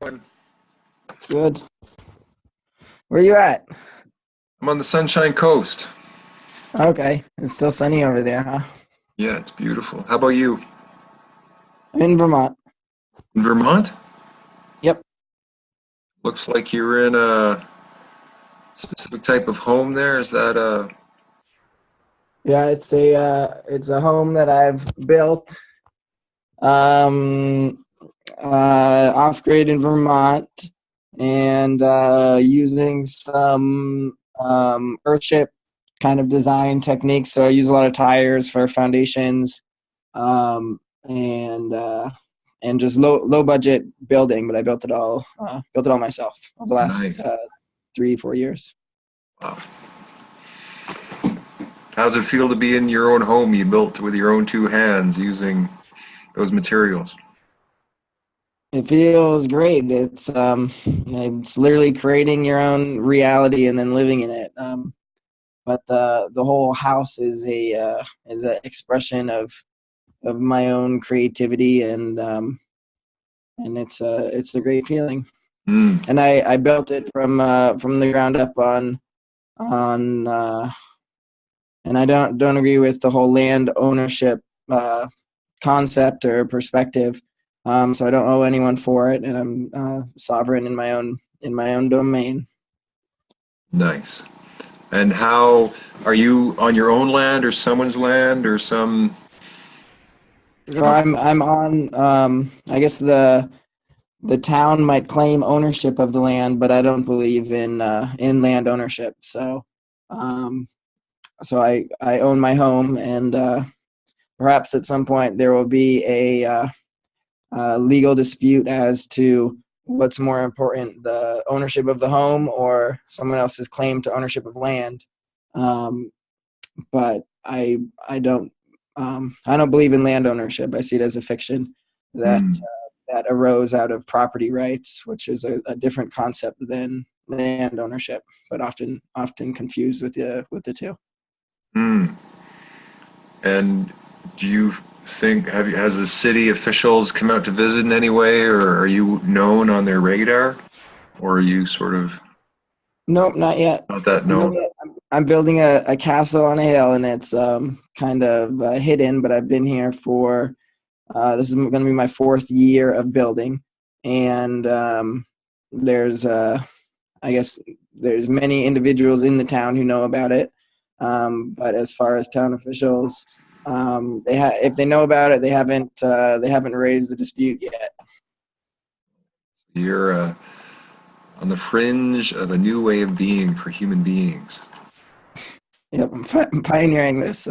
When Good. Where you at? I'm on the Sunshine Coast. Okay. It's still sunny over there, huh? Yeah, it's beautiful. How about you? I'm in Vermont. In Vermont? Yep. Looks like you're in a specific type of home there. Is that Yeah, it's a home that I've built off grid in Vermont and using some earthship kind of design techniques. So I use a lot of tires for foundations, um, and uh, and just low budget building, but I built it all myself over the last nice? 3-4 years. Wow. How does it feel to be in your own home you built with your own two hands using those materials? It feels great. It's literally creating your own reality and then living in it. But the whole house is an expression of my own creativity, and it's a great feeling. Mm, And I built it from the ground up on and I don't agree with the whole land ownership concept or perspective. So I don't owe anyone for it, and I'm sovereign in my own domain. nice. And how are you on your own land or someone's land or some? No, I'm on. I guess the town might claim ownership of the land, but I don't believe in land ownership. Um, so I own my home, and perhaps at some point there will be a legal dispute as to what's more important, the ownership of the home or someone else's claim to ownership of land. Um, but I don't believe in land ownership. I see it as a fiction that Mm, that arose out of property rights, which is a different concept than land ownership, but often confused with the two. mm. And do you think has the city officials come out to visit in any way, or are you known on their radar, or are you sort of Nope, not yet. not that I'm known? building, I'm building a castle on a hill, and it's kind of hidden. But I've been here for this is going to be my fourth year of building, and there's I guess there's many individuals in the town who know about it. But as far as town officials, if they know about it, they haven't raised the dispute yet. You're on the fringe of a new way of being for human beings. Yep, I'm pioneering this,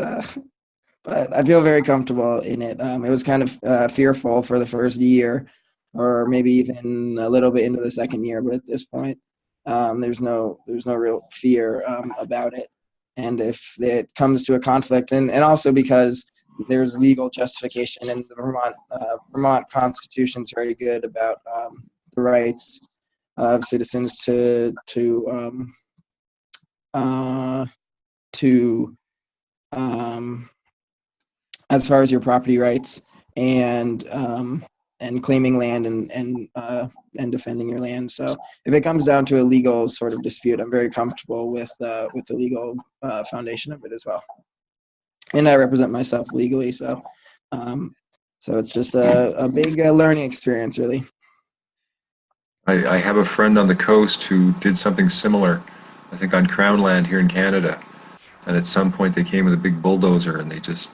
but I feel very comfortable in it. It was kind of fearful for the first year, or maybe even a little bit into the second year. But at this point, there's no real fear about it. And if it comes to a conflict, and also because there's legal justification, and the Vermont Constitution is very good about the rights of citizens uh, to as far as your property rights and claiming land and defending your land. So if it comes down to a legal sort of dispute, I'm very comfortable with the legal foundation of it as well. And I represent myself legally, um, so it's just a big learning experience, really. I have a friend on the coast who did something similar, I think on Crown land here in Canada. And at some point they came with a big bulldozer and they just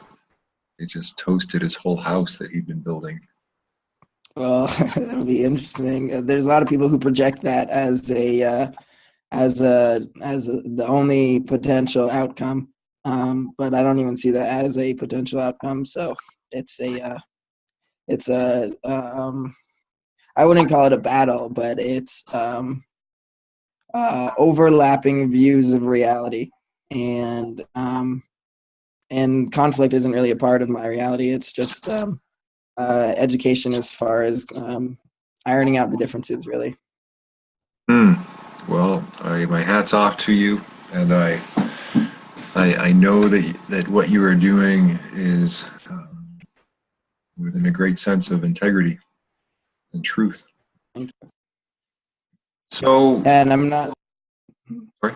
toasted his whole house that he'd been building. Well, that'll be interesting. There's a lot of people who project that as the only potential outcome, but I don't even see that as a potential outcome. So it's a I wouldn't call it a battle, but it's overlapping views of reality, and conflict isn't really a part of my reality. It's just education as far as ironing out the differences, really. Hmm. Well, my hat's off to you, and I know that what you are doing is within a great sense of integrity and truth. Thank you. So, And I'm not. sorry.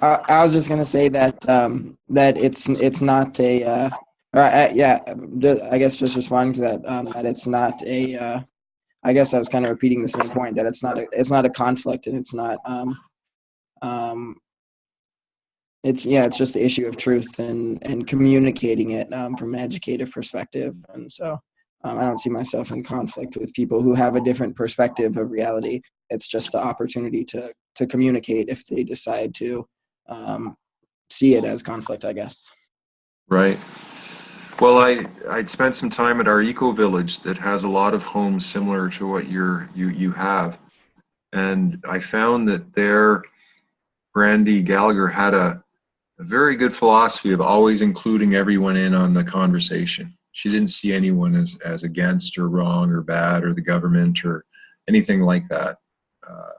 I was just gonna say that that it's not a. Yeah, I guess just responding to that, that it's not a. I guess I was kind of repeating the same point, that it's not a conflict, and it's not. Um, it's just the issue of truth and communicating it, from an educative perspective, and so I don't see myself in conflict with people who have a different perspective of reality. It's just the opportunity to communicate if they decide to um, see it as conflict, I guess. Right. Well, I'd spent some time at our eco village that has a lot of homes similar to what you have, and I found that there, Brandy Gallagher had a very good philosophy of always including everyone in on the conversation. She didn't see anyone as against or wrong or bad or the government or anything like that. Uh,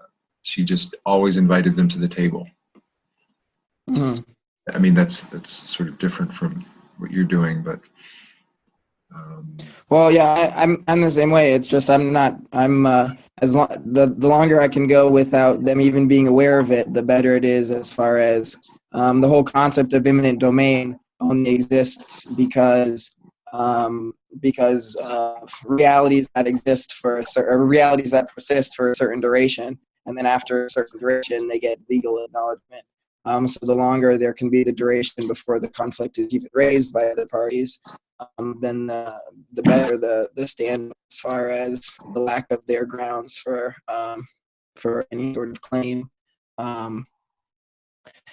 she just always invited them to the table. Mhm. I mean, that's sort of different from what you're doing, but Well, yeah, I'm the same way. It's just I'm not. The longer I can go without them even being aware of it, the better it is. As far as the whole concept of imminent domain only exists because of realities that exist or realities that persist for a certain duration, and then after a certain duration, they get legal acknowledgement. So the longer there can be the duration before the conflict is even raised by other parties, then the better the stand as far as the lack of their grounds for any sort of claim. Um,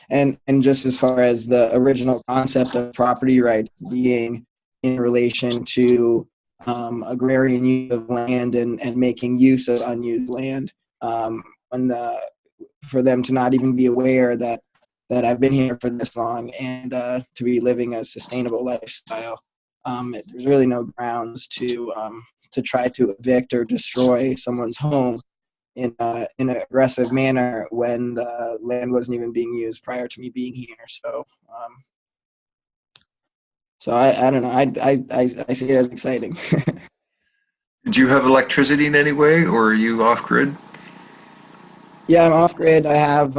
and just as far as the original concept of property rights being in relation to agrarian use of land and making use of unused land, when for them to not even be aware that I've been here for this long and to be living a sustainable lifestyle. There's really no grounds to try to evict or destroy someone's home in an aggressive manner when the land wasn't even being used prior to me being here. So I don't know. I see it as exciting. do you have electricity in any way, or are you off grid? Yeah, I'm off grid. I have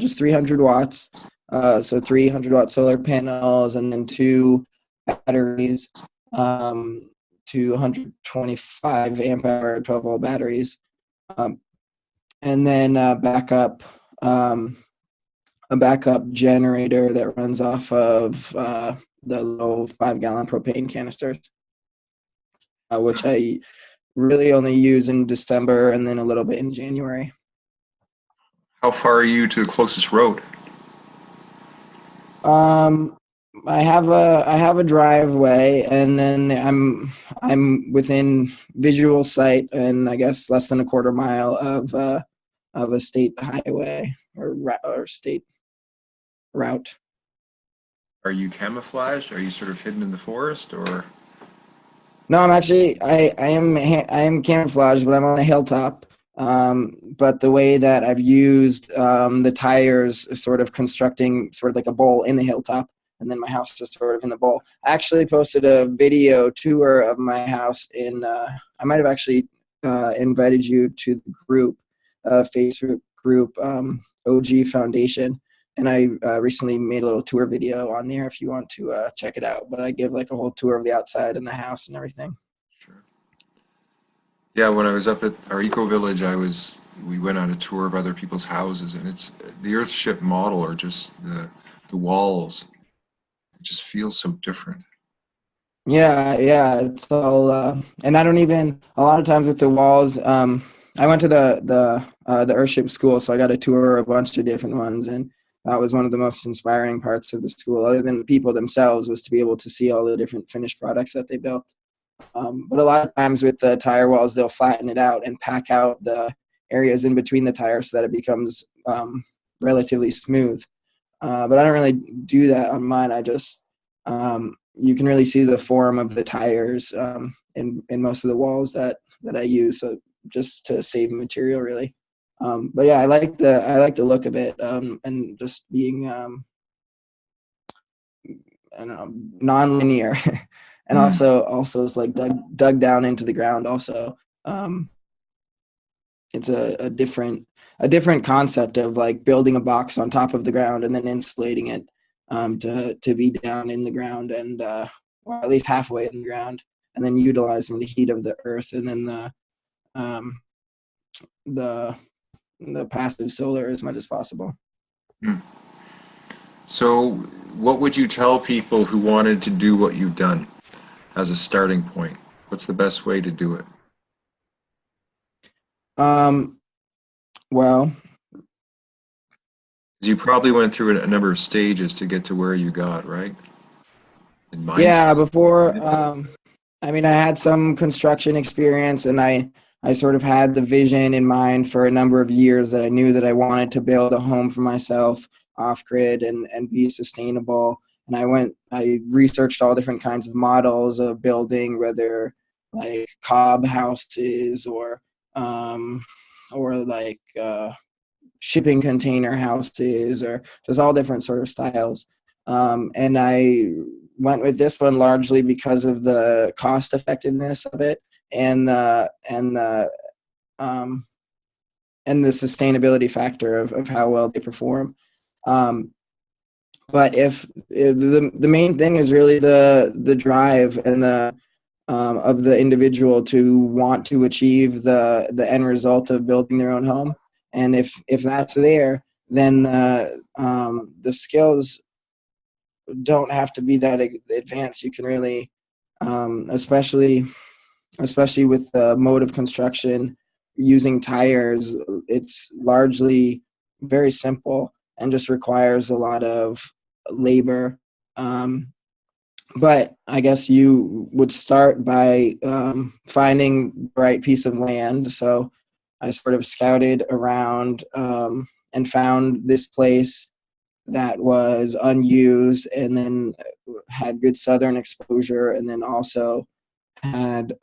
just 300 watts. So 300-watt solar panels, and then two batteries, 225 amp hour 12-volt batteries, um, and then a backup generator that runs off of the little 5-gallon propane canisters, which I really only use in December and then a little bit in January. How far are you to the closest road? Um, I have a driveway, and then I'm within visual sight, and I guess less than a quarter mile of a state highway or state route. Are you camouflaged? Are you sort of hidden in the forest, or No, I'm actually I am camouflaged, but I'm on a hilltop. But the way that I've used the tires, sort of constructing sort of like a bowl in the hilltop, and then my house is sort of in the bowl. I actually posted a video tour of my house in. I might have actually invited you to the group, Facebook group, OG Foundation. And I recently made a little tour video on there if you want to check it out. But I give like a whole tour of the outside and the house and everything. sure? Yeah, when I was up at our eco village, we went on a tour of other people's houses, and it's the Earthship model, or just the walls. It just feels so different. Yeah, yeah, it's all, and I don't even a lot of times with the walls. I went to the Earthship school, so I got to tour a bunch of different ones, and that was one of the most inspiring parts of the school, other than the people themselves, was to be able to see all the different finished products that they built. But a lot of times with the tire walls, they'll flatten it out and pack out the areas in between the tires so that it becomes relatively smooth. But I don't really do that on mine. I just you can really see the form of the tires in most of the walls that I use, so just to save material, really. But yeah, I like the look of it, and just being I don't know, non-linear, and Mm. also it's like dug down into the ground also. Um, it's a different concept of like building a box on top of the ground and then insulating it to be down in the ground and or at least halfway in the ground, and then utilizing the heat of the earth and then um, the passive solar as much as possible. Hmm. So, what would you tell people who wanted to do what you've done as a starting point? What's the best way to do it? Um, well, You probably went through a number of stages to get to where you got, right? In mindset. yeah, before, I mean, I had some construction experience, and I sort of had the vision in mind for a number of years that I knew that I wanted to build a home for myself off grid and be sustainable. And I researched all different kinds of models of building, whether like cob houses um, or like shipping container houses, or just all different sort of styles. And I went with this one largely because of the cost effectiveness of it and um, the sustainability factor of how well they perform. Um, but if the main thing is really the drive and the of the individual to want to achieve the end result of building their own home, and if that's there, then the skills don't have to be that advanced. You can really, especially with the mode of construction using tires, it's largely very simple and just requires a lot of labor. But I guess you would start by finding the right piece of land. So I sort of scouted around and found this place that was unused and then had good southern exposure, and then also had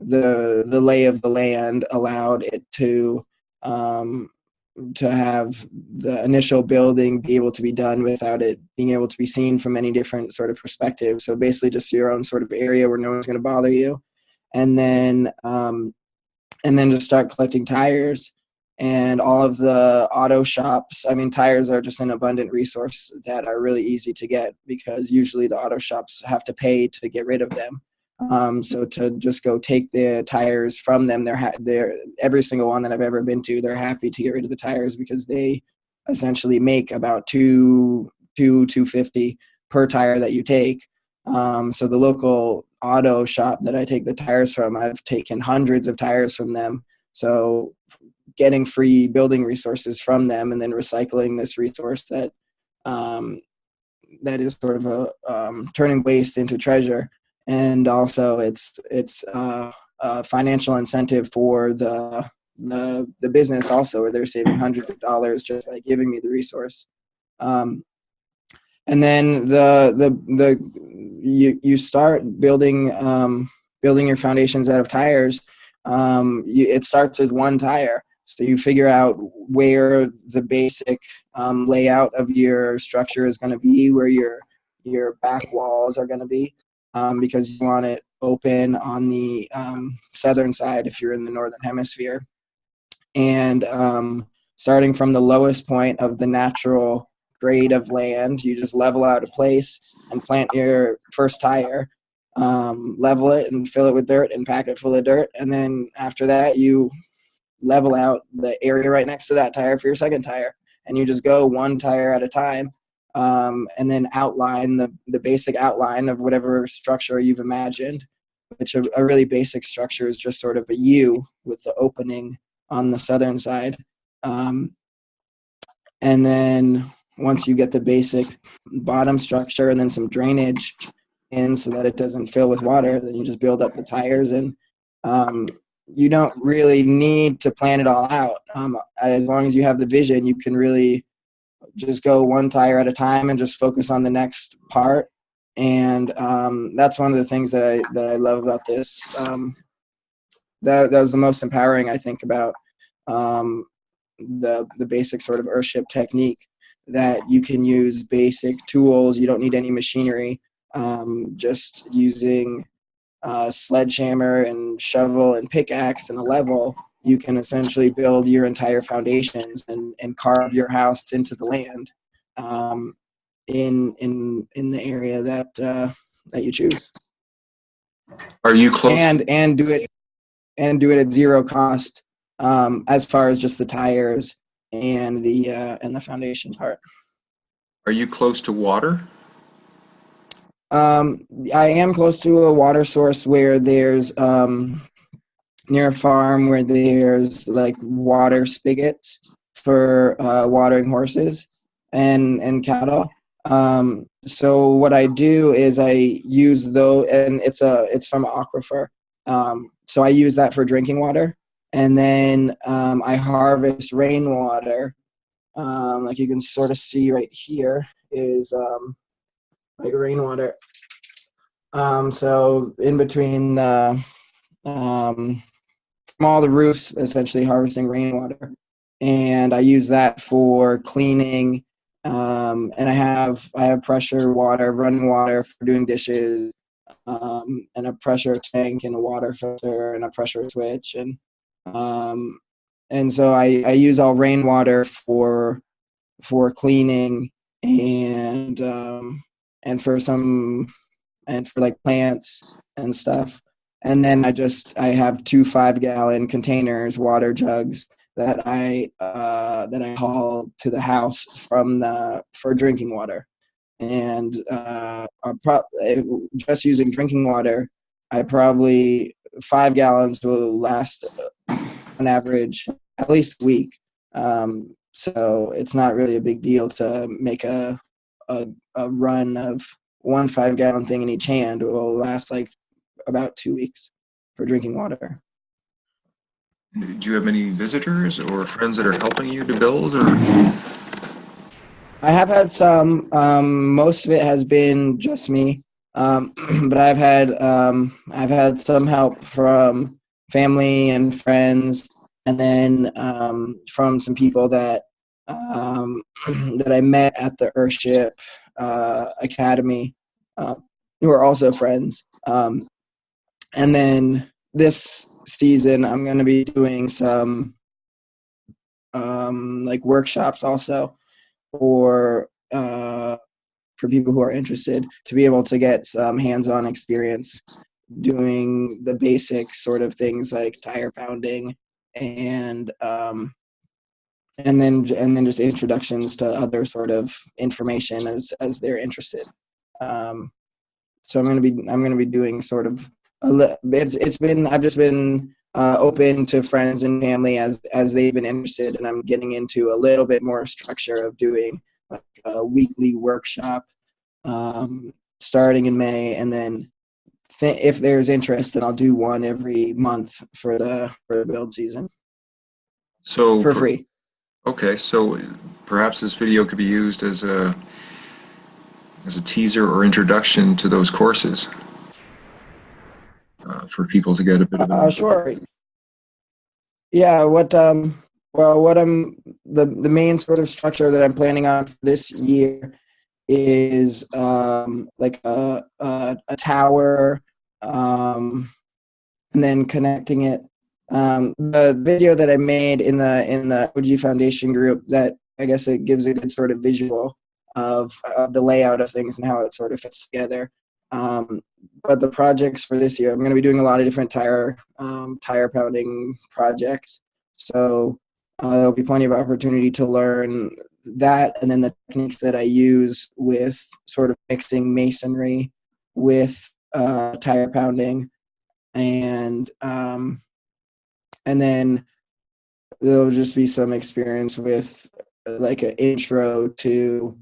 the lay of the land allowed it um, to have the initial building be able to be done without it being able to be seen from any different sort of perspective. So basically just your own sort of area where no one's going to bother you. And then just start collecting tires and all of the auto shops. I mean, tires are just an abundant resource that are really easy to get because usually the auto shops have to pay to get rid of them. So to just go take the tires from them, they're every single one that I've ever been to, they're happy to get rid of the tires because they essentially make about $250 per tire that you take. So the local auto shop that I take the tires from, I've taken hundreds of tires from them. So getting free building resources from them and then recycling this resource that that is sort of a turning waste into treasure. And also it's a financial incentive for the business also, where they're saving hundreds of dollars just by giving me the resource. And then you start building your foundations out of tires. It starts with one tire. So you figure out where the basic layout of your structure is going to be, where your back walls are going to be, because you want it open on the southern side if you're in the northern hemisphere. And starting from the lowest point of the natural grade of land, you just level out a place and plant your first tire, level it and fill it with dirt and pack it full of dirt. And then after that, you level out the area right next to that tire for your second tire. And you just go one tire at a time, and then outline the basic outline of whatever structure you've imagined, which a really basic structure is just sort of a U with the opening on the southern side. And then once you get the basic bottom structure and then some drainage in so that it doesn't fill with water, then you just build up the tires. And you don't really need to plan it all out. As long as you have the vision, you can really just go one tire at a time and just focus on the next part. And that's one of the things that I love about this. That was the most empowering, I think, about the basic sort of earthship technique, that you can use basic tools. You don't need any machinery. Just using sledgehammer and shovel and pickaxe and a level, you can essentially build your entire foundations and carve your house into the land, in the area that you choose. Are you close? And do it at zero cost, as far as just the tires and the foundation part. Are you close to water? I am close to a water source where there's near a farm where there's like water spigots for watering horses and cattle. So what I do is I use those, and it's from an aquifer. So I use that for drinking water, and then I harvest rainwater. Like you can sort of see right here is like rainwater. So in between from all the roofs, essentially harvesting rainwater, and I use that for cleaning. And I have pressure water, running water for doing dishes, and a pressure tank and a water filter and a pressure switch, and so I use all rainwater for cleaning and for like plants and stuff. And then I have 2 5-gallon containers, water jugs that I haul to the house for drinking water. And just using drinking water, I probably 5 gallons will last on average at least a week. So it's not really a big deal to make a run of 1 5-gallon thing in each hand. It will last like about 2 weeks for drinking water. Do you have any visitors or friends that are helping you to build? Or I have had some. Most of it has been just me, but I've had some help from family and friends, and then from some people that that I met at the Earthship Academy, who are also friends. And then this season, I'm going to be doing some like workshops also for people who are interested to be able to get some hands-on experience doing the basic sort of things like tire pounding and then just introductions to other sort of information as they're interested. So I'm gonna be doing sort of I've just been open to friends and family as they've been interested, and I'm getting into a little bit more structure of doing like a weekly workshop starting in May, and then if there's interest, then I'll do one every month for the build season. so For free. Okay, so perhaps this video could be used as a teaser or introduction to those courses for people to get a bit of Sure. Yeah, the main sort of structure that I'm planning on for this year is like a tower, and then connecting it. The video that I made in the OG Foundation group, that I guess it gives a good sort of visual of the layout of things and how it sort of fits together. But the projects for this year, I'm going to be doing a lot of different tire pounding projects. So there'll be plenty of opportunity to learn that, and then the techniques that I use with sort of mixing masonry with tire pounding, and then there'll just be some experience with like an intro to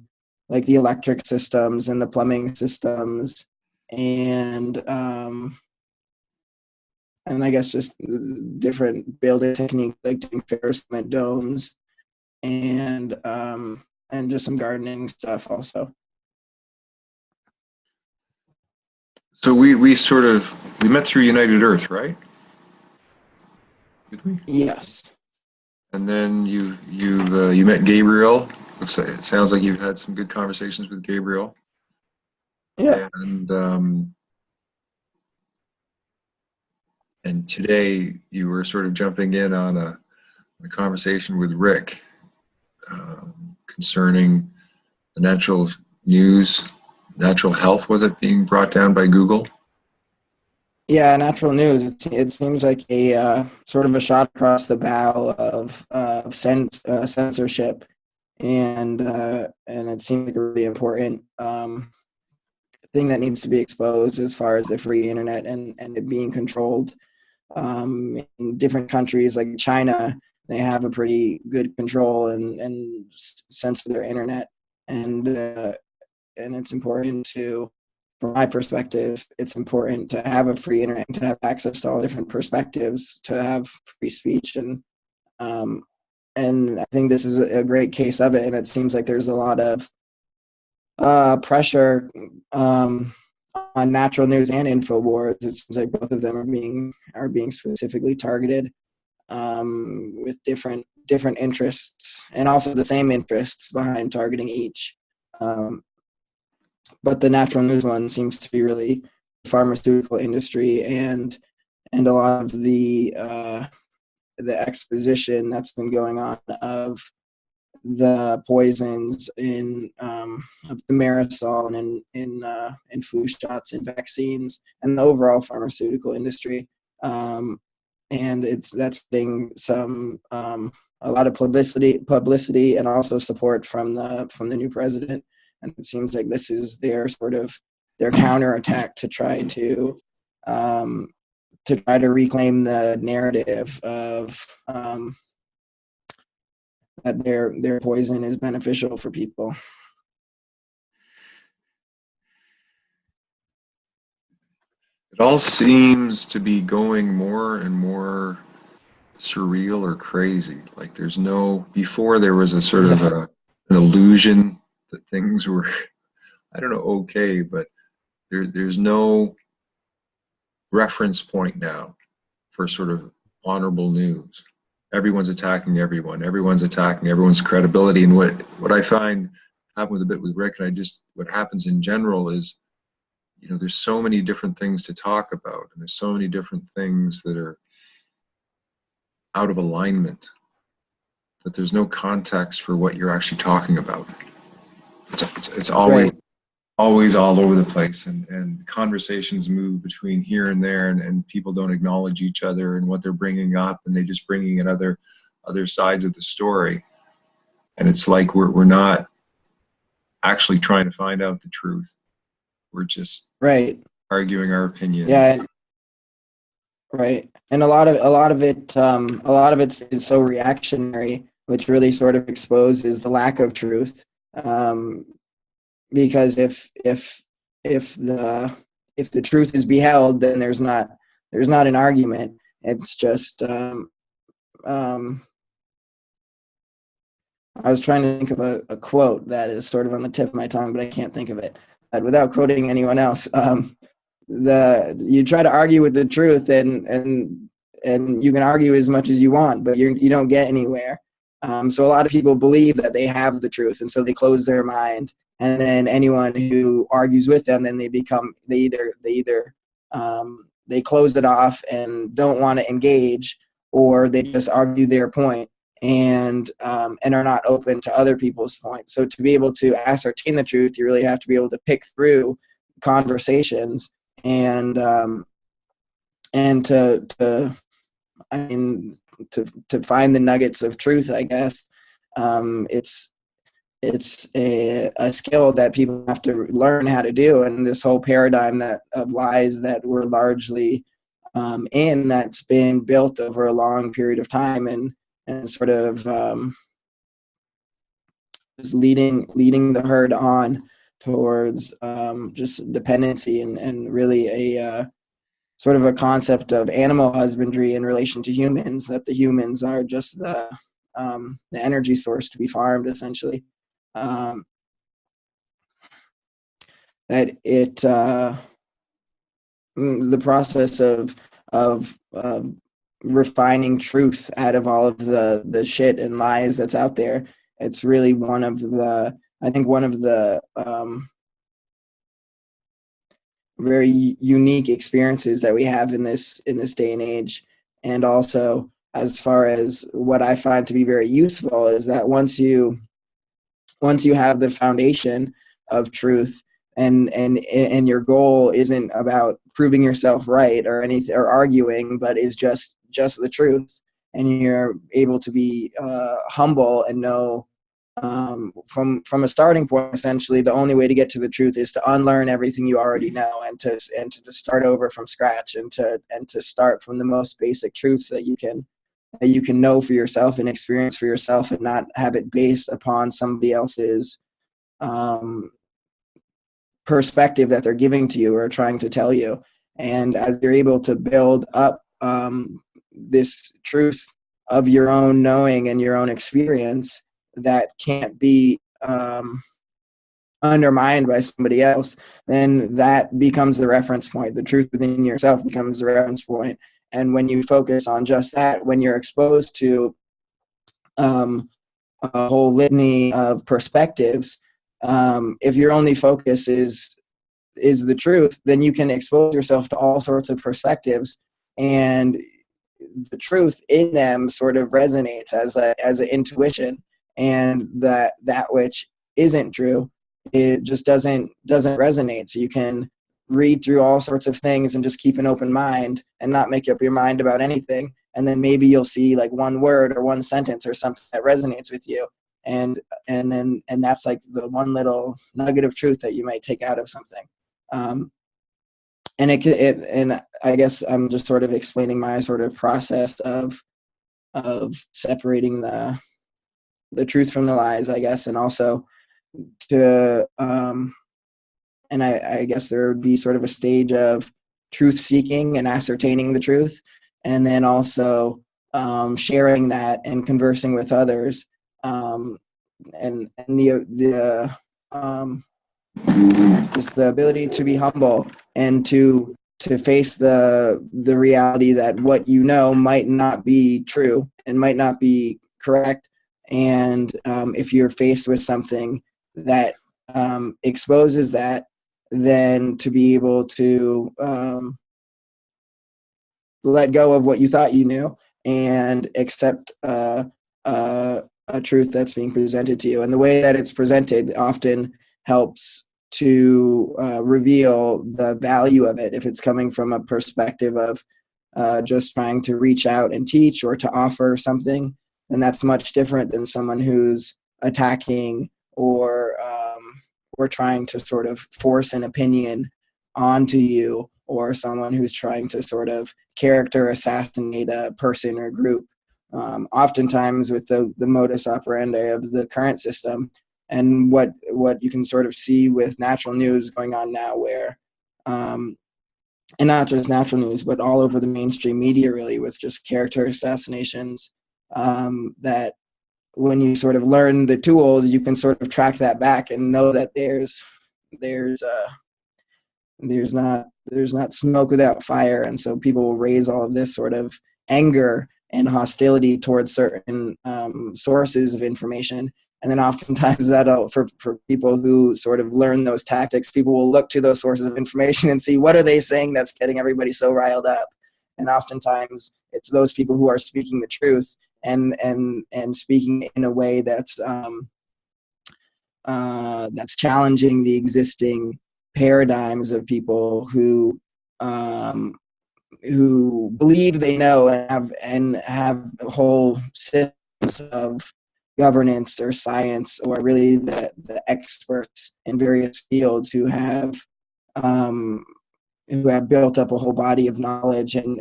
like the electric systems and the plumbing systems, and I guess just different building techniques like doing Ferris cement domes, and just some gardening stuff also. So we met through United Earth, right? Did we? Yes. And then you met Gabriel. It sounds like you've had some good conversations with Gabriel. Yeah. And And today you were sort of jumping in on a conversation with Rick concerning the natural news, natural health, was it being brought down by Google? Yeah, natural news. It seems like a sort of a shot across the bow of censorship, and it seems like a really important thing that needs to be exposed as far as the free internet and it being controlled. In different countries like China, they have a pretty good control and censor their internet, and it's important to, from my perspective, it's important to have a free internet, to have access to all different perspectives, to have free speech, um, and I think this is a great case of it. And it seems like there's a lot of pressure on natural news and InfoWars. It seems like both of them are being specifically targeted with different interests, and also the same interests behind targeting each. But the natural news one seems to be really the pharmaceutical industry and a lot of the exposition that's been going on of the poisons of the marisol and in flu shots and vaccines and the overall pharmaceutical industry, and that's getting some a lot of publicity and also support from the new president. And it seems like this is their sort of their counterattack to try to reclaim the narrative of that their poison is beneficial for people. It all seems to be going more and more surreal or crazy. Like before there was a sort of an illusion that things were, I don't know, okay, but there's no reference point now for sort of honorable news. Everyone's attacking everyone. Everyone's attacking everyone's credibility. And what I find happened a bit with Rick, and what happens in general is, there's so many different things to talk about, and there's so many different things that are out of alignment that there's no context for what you're actually talking about. It's always Right. always all over the place, and conversations move between here and there, and people don't acknowledge each other and what they're bringing up, and they just bringing in other sides of the story, and it's like we're not actually trying to find out the truth. We're just Right. arguing our opinions. Yeah. Right. And a lot of it is so reactionary, which really sort of exposes the lack of truth. Because if the truth is beheld, then there's not an argument. It's just I was trying to think of a quote that is sort of on the tip of my tongue, but I can't think of it. But without quoting anyone else, you try to argue with the truth, and you can argue as much as you want, but you don't get anywhere. So a lot of people believe that they have the truth, and so they close their mind. And then anyone who argues with them, then they close it off and don't want to engage, or they just argue their point and are not open to other people's points. So to be able to ascertain the truth, you really have to be able to pick through conversations and to find the nuggets of truth, I guess. It's a skill that people have to learn how to do, and this whole paradigm of lies that we're largely that's been built over a long period of time, and sort of just leading the herd on towards just dependency and really a sort of a concept of animal husbandry in relation to humans, that the humans are just the energy source to be farmed, essentially. That the process of refining truth out of all of the shit and lies that's out there, it's really one of the very unique experiences that we have in this day and age. And also, as far as what I find to be very useful is that once you have the foundation of truth, and your goal isn't about proving yourself right or anything or arguing, but is just the truth, and you're able to be humble and know, from a starting point, essentially the only way to get to the truth is to unlearn everything you already know, and to just start over from scratch, and to start from the most basic truths that you can know for yourself and experience for yourself, and not have it based upon somebody else's um, perspective that they're giving to you or trying to tell you. And as you're able to build up this truth of your own knowing and your own experience that can't be undermined by somebody else, then that becomes the reference point. The truth within yourself becomes the reference point. And when you focus on just that, when you're exposed to a whole litany of perspectives, if your only focus is the truth, then you can expose yourself to all sorts of perspectives, and the truth in them sort of resonates as an intuition, and that which isn't true, it just doesn't resonate. So you can read through all sorts of things and just keep an open mind and not make up your mind about anything, and then maybe you'll see like one word or one sentence or something that resonates with you, and that's like the one little nugget of truth that you might take out of something. And and I guess I'm just sort of explaining my sort of process of separating the truth from the lies, I guess, and also to and I guess there would be sort of a stage of truth seeking and ascertaining the truth, and then also sharing that and conversing with others, and the just the ability to be humble and to face the reality that what you know might not be true and might not be correct. And if you're faced with something that exposes that, then to be able to let go of what you thought you knew and accept a truth that's being presented to you. And the way that it's presented often helps to reveal the value of it. If it's coming from a perspective of just trying to reach out and teach or to offer something, then that's much different than someone who's attacking or trying to sort of force an opinion onto you, or someone who's trying to sort of character assassinate a person or group. Oftentimes with the modus operandi of the current system, and what you can sort of see with natural news going on now, where and not just natural news, but all over the mainstream media, really, with just character assassinations, that when you sort of learn the tools, you can sort of track that back and know that there's not smoke without fire. And so people will raise all of this sort of anger and hostility towards certain sources of information. And then oftentimes that'll, for people who sort of learn those tactics, people will look to those sources of information and see, what are they saying that's getting everybody so riled up? And oftentimes it's those people who are speaking the truth and speaking in a way that's challenging the existing paradigms of people who believe they know and have whole systems of governance or science, or really the experts in various fields who have built up a whole body of knowledge and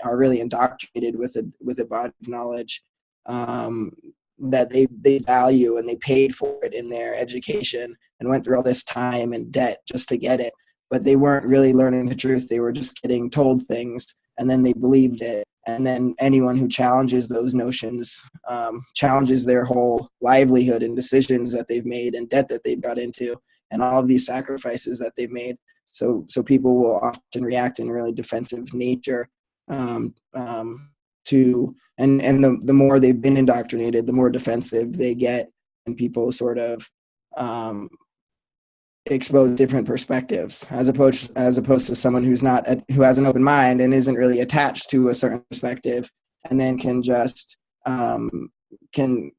are really indoctrinated with a body of knowledge that they value, and they paid for it in their education and went through all this time and debt just to get it. But they weren't really learning the truth. They were just getting told things, and then they believed it. And then anyone who challenges those notions challenges their whole livelihood and decisions that they've made and debt that they've got into and all of these sacrifices that they've made. So people will often react in really defensive nature to, and the more they've been indoctrinated, the more defensive they get, and people sort of expose different perspectives, as opposed to someone who has an open mind and isn't really attached to a certain perspective, and then can just can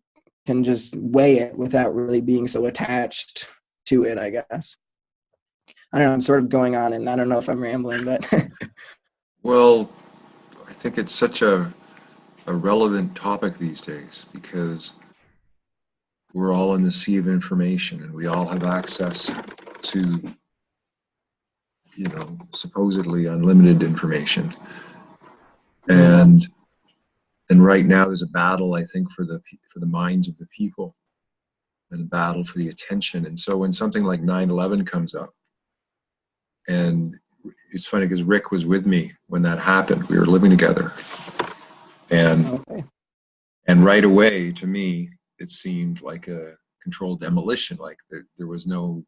just weigh it without really being so attached to it, I guess. I don't know, I'm sort of going on, and I don't know if I'm rambling, but Well, I think it's such a relevant topic these days because we're all in the sea of information and we all have access to, supposedly unlimited information. And right now there's a battle, I think, for the minds of the people, and a battle for the attention. And so when something like 9/11 comes up, and it's funny because Rick was with me when that happened. We were living together. And and right away, to me, it seemed like a controlled demolition. Like there was no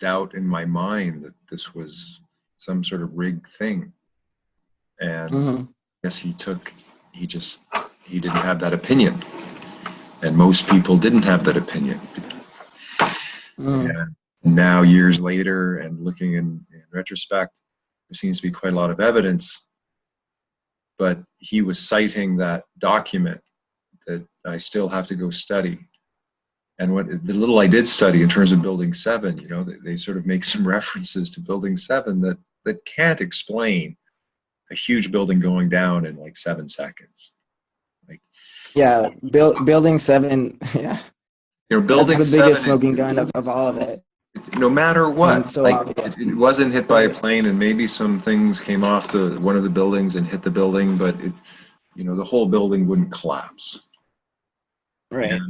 doubt in my mind that this was some sort of rigged thing. And I guess he didn't have that opinion. And most people didn't have that opinion. And now, years later, and looking in retrospect, there seems to be quite a lot of evidence. But he was citing that document that I still have to go study. And what the little I did study in terms of Building 7, they sort of make some references to Building 7 that can't explain a huge building going down in like 7 seconds. Building 7, yeah. Building That's the biggest smoking gun of all of it. No matter what, so it wasn't hit by a plane, and maybe some things came off one of the buildings and hit the building, but the whole building wouldn't collapse. Right.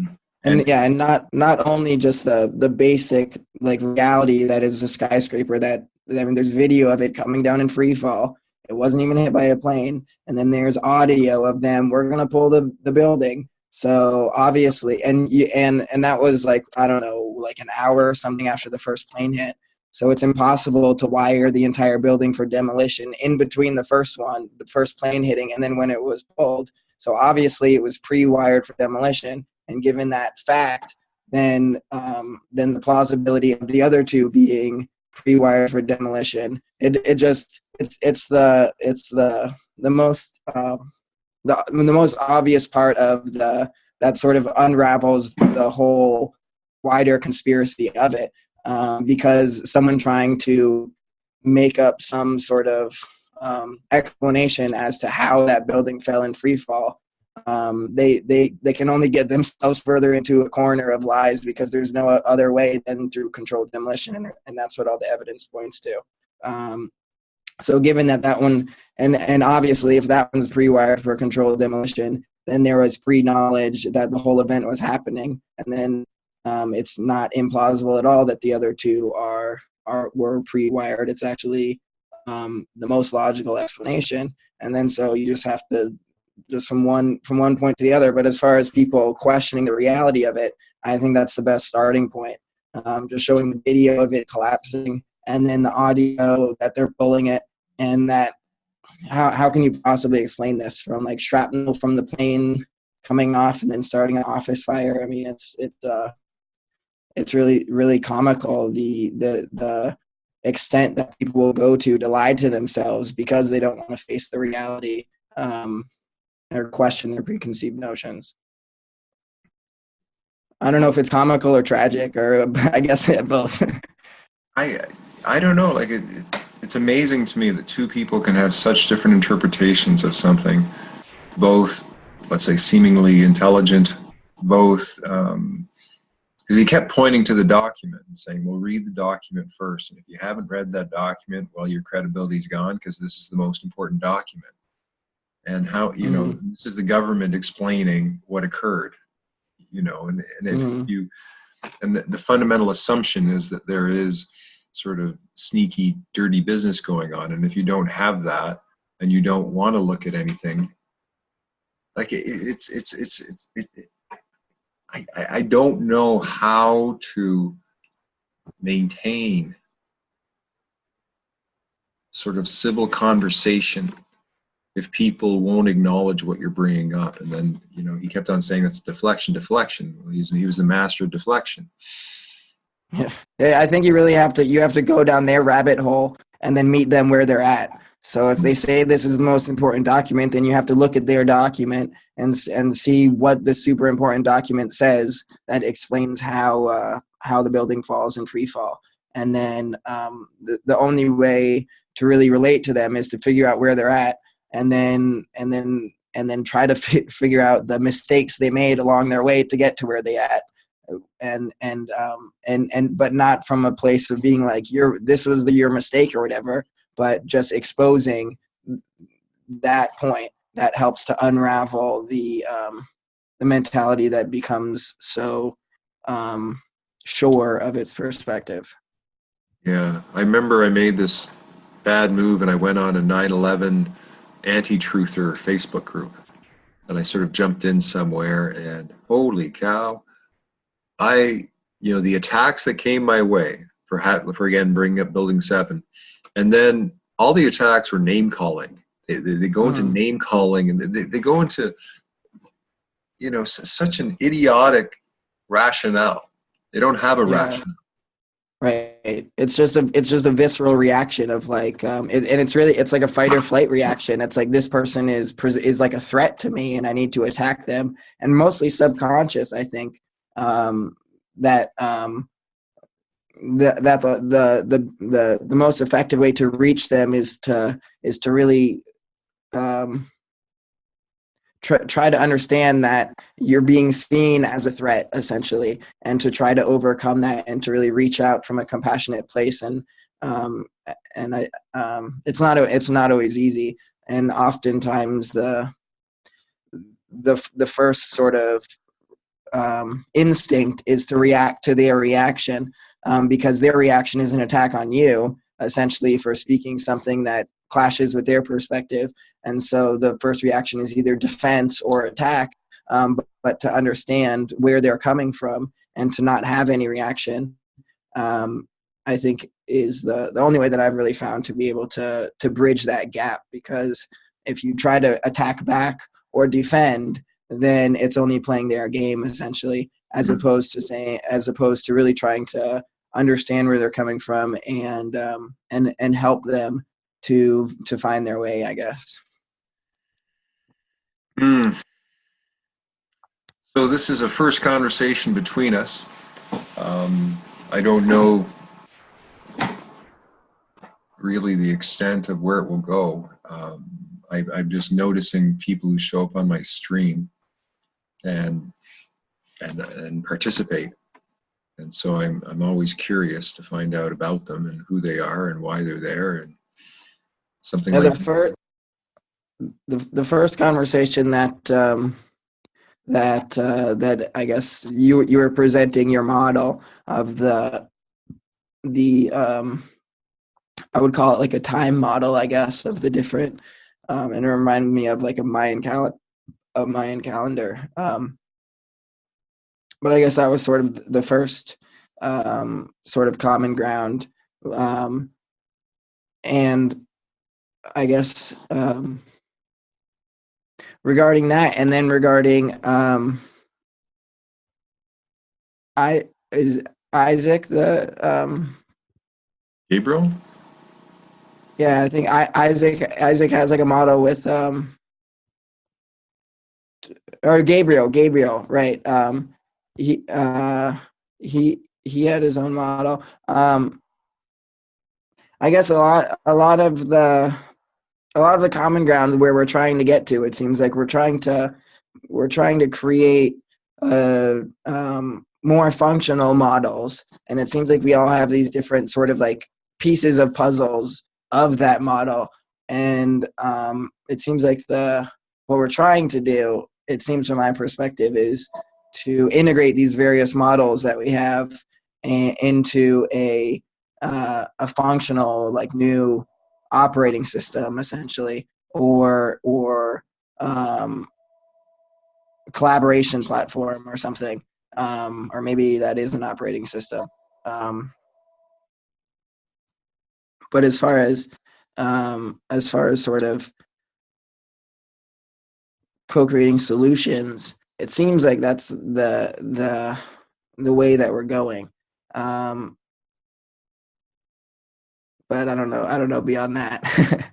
And not only just the basic reality that is a skyscraper, there's video of it coming down in free fall. It wasn't even hit by a plane. And then there's audio of them, we're going to pull the building. So obviously, and that was I don't know, an hour or something after the first plane hit. So it's impossible to wire the entire building for demolition in between the first plane hitting, and then when it was pulled. So obviously it was pre-wired for demolition. And given that fact, then the plausibility of the other two being pre-wired for demolition, it's the most obvious part of that sort of unravels the whole wider conspiracy of it, because someone trying to make up some sort of explanation as to how that building fell in free fall, they can only get themselves further into a corner of lies, because there's no other way than through controlled demolition, and that's what all the evidence points to. So given that one, and obviously if that one's pre-wired for controlled demolition, then there was pre-knowledge that the whole event was happening, and then it's not implausible at all that the other two were pre-wired. It's actually the most logical explanation, and then so you just have to from one point to the other. But as far as people questioning the reality of it, I think that's the best starting point. Just showing the video of it collapsing, and then the audio that they're pulling it, and that how can you possibly explain this from shrapnel from the plane coming off and then starting an office fire? I mean, it's really, really comical, the extent that people will go to lie to themselves because they don't want to face the reality, or question their preconceived notions. I don't know if it's comical or tragic, or I guess both. I don't know. It's amazing to me that two people can have such different interpretations of something, both, let's say, seemingly intelligent, both, because he kept pointing to the document and saying, well, read the document first. And if you haven't read that document, well, your credibility's gone, because this is the most important document. And how, this is the government explaining what occurred, and if you, and the fundamental assumption is that there is sort of sneaky, dirty business going on. And if you don't have that, and you don't want to look at anything, I don't know how to maintain sort of civil conversation if people won't acknowledge what you're bringing up. And then, he kept on saying that's deflection. Well, he was the master of deflection. Yeah. Yeah, I think you have to go down their rabbit hole and then meet them where they're at. So if they say this is the most important document, then you have to look at their document and see what the super important document says that explains how the building falls in free fall. And then the only way to really relate to them is to figure out where they're at, and then try to figure out the mistakes they made along their way to get to where they at. And but not from a place of being like this was your mistake or whatever, but just exposing that point that helps to unravel the mentality that becomes so sure of its perspective. Yeah, I remember I made this bad move and I went on a 9/11 anti-truther Facebook group, and I sort of jumped in somewhere, and holy cow, I, the attacks that came my way for again bringing up Building 7, and then all the attacks were name calling. They go into name calling, and they go into, such an idiotic rationale. They don't have a rationale. Right. It's just a visceral reaction of like, and it's like a fight or flight reaction. It's like this person is like a threat to me, and I need to attack them. And mostly subconscious, I think, that the most effective way to reach them is to really try to understand that you're being seen as a threat, essentially, and to try to overcome that and to really reach out from a compassionate place. And it's not always easy, and oftentimes the first sort of instinct is to react to their reaction, because their reaction is an attack on you, essentially, for speaking something that clashes with their perspective. And so the first reaction is either defense or attack, but to understand where they're coming from and to not have any reaction, I think is the only way that I've really found to be able to bridge that gap. Because if you try to attack back or defend, then it's only playing their game, essentially, as opposed to really trying to understand where they're coming from and help them to find their way, I guess. So this is a first conversation between us. I don't know really the extent of where it will go. I'm just noticing people who show up on my stream and participate, and so I'm always curious to find out about them and who they are and why they're there, and something like the first conversation that I guess you were presenting your model of the I would call it like a time model, I guess, of the different, and it reminded me of like a Mayan calendar. But I guess that was sort of the first sort of common ground, and I guess regarding that, and then regarding is Isaac the Gabriel. Yeah, I think Isaac has like a model with or Gabriel, right? He had his own model. I guess a lot of the common ground where we're trying to get to, it seems like we're trying to create more functional models, and it seems like we all have these different sort of like pieces of puzzles of that model, and it seems like what we're trying to do, it seems from my perspective, is to integrate these various models that we have into a functional, like, new operating system, essentially, or collaboration platform or something, or maybe that is an operating system. But as far as sort of co-creating solutions, it seems like that's the way that we're going. But I don't know. I don't know beyond that.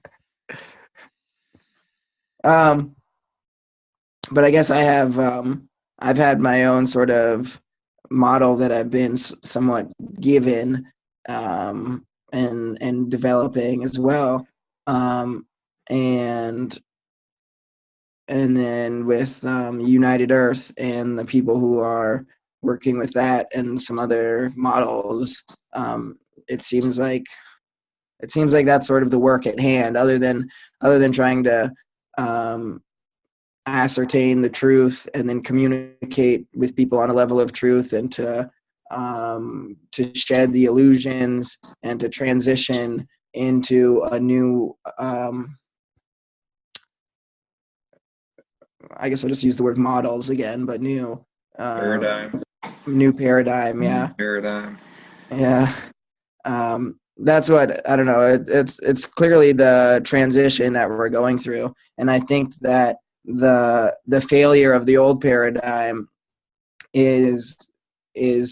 um, but I guess I've had my own sort of model that I've been somewhat given, and developing as well, and then with United Earth and the people who are working with that and some other models, it seems like that's sort of the work at hand, other than trying to um, ascertain the truth and then communicate with people on a level of truth, and to shed the illusions and to transition into a new, I guess I'll just use the word models again, but new Paradigm. new paradigm. New Yeah. paradigm. Yeah. That's what, I don't know. It's clearly the transition that we're going through, and I think that the failure of the old paradigm is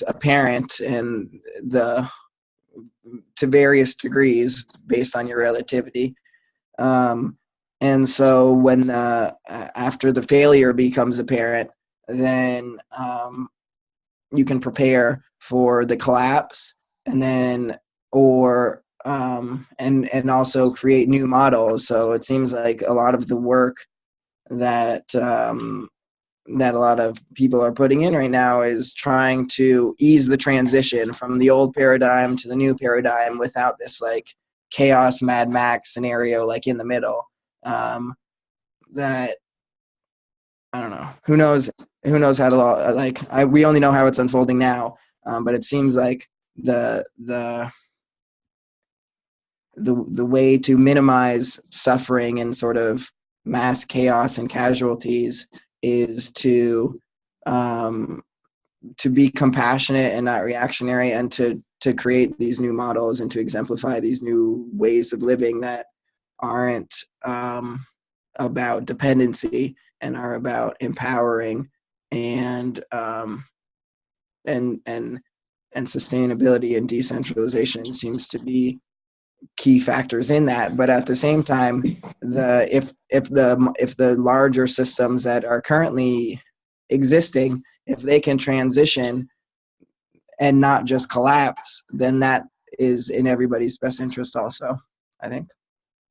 apparent, and to various degrees based on your relativity. And so when after the failure becomes apparent, then you can prepare for the collapse, and then and also create new models. So it seems like a lot of the work that that a lot of people are putting in right now is trying to ease the transition from the old paradigm to the new paradigm without this like chaos Mad Max scenario like in the middle. That I don't know. Who knows? Who knows how to we only know how it's unfolding now, but it seems like the way to minimize suffering and sort of mass chaos and casualties is to be compassionate and not reactionary, and to create these new models and to exemplify these new ways of living that aren't about dependency and are about empowering and and sustainability and decentralization seems to be key factors in that. But at the same time, if the larger systems that are currently existing, if they can transition and not just collapse, then that is in everybody's best interest also, I think.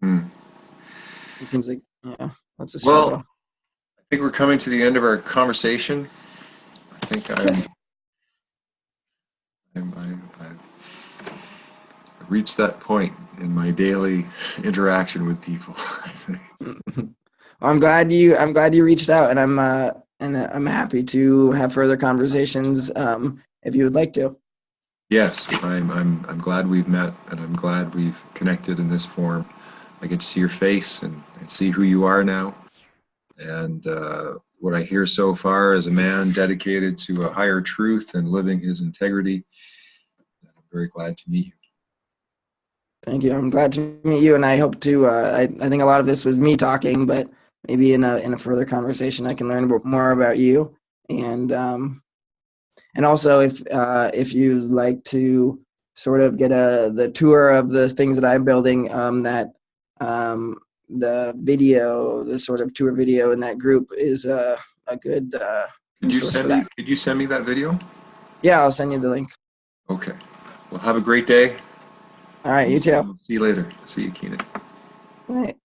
It seems like, yeah, that's a struggle. Well, I think we're coming to the end of our conversation. I think I've reached that point in my daily interaction with people. I'm glad you reached out, and I'm happy to have further conversations if you would like to. Yes, I'm glad we've met, and I'm glad we've connected in this form. I get to see your face and see who you are now. And what I hear so far is a man dedicated to a higher truth and living his integrity. I'm very glad to meet you. Thank you. I'm glad to meet you, and I hope to. I think a lot of this was me talking, but maybe in a further conversation, I can learn more about you, and also if you'd like to sort of get the tour of the things that I'm building, the video, the sort of tour video in that group is a good resource for that. Could you send me that video? Yeah, I'll send you the link. Okay. Well, have a great day. All right, you too. See you later. See you, Keenan. All right.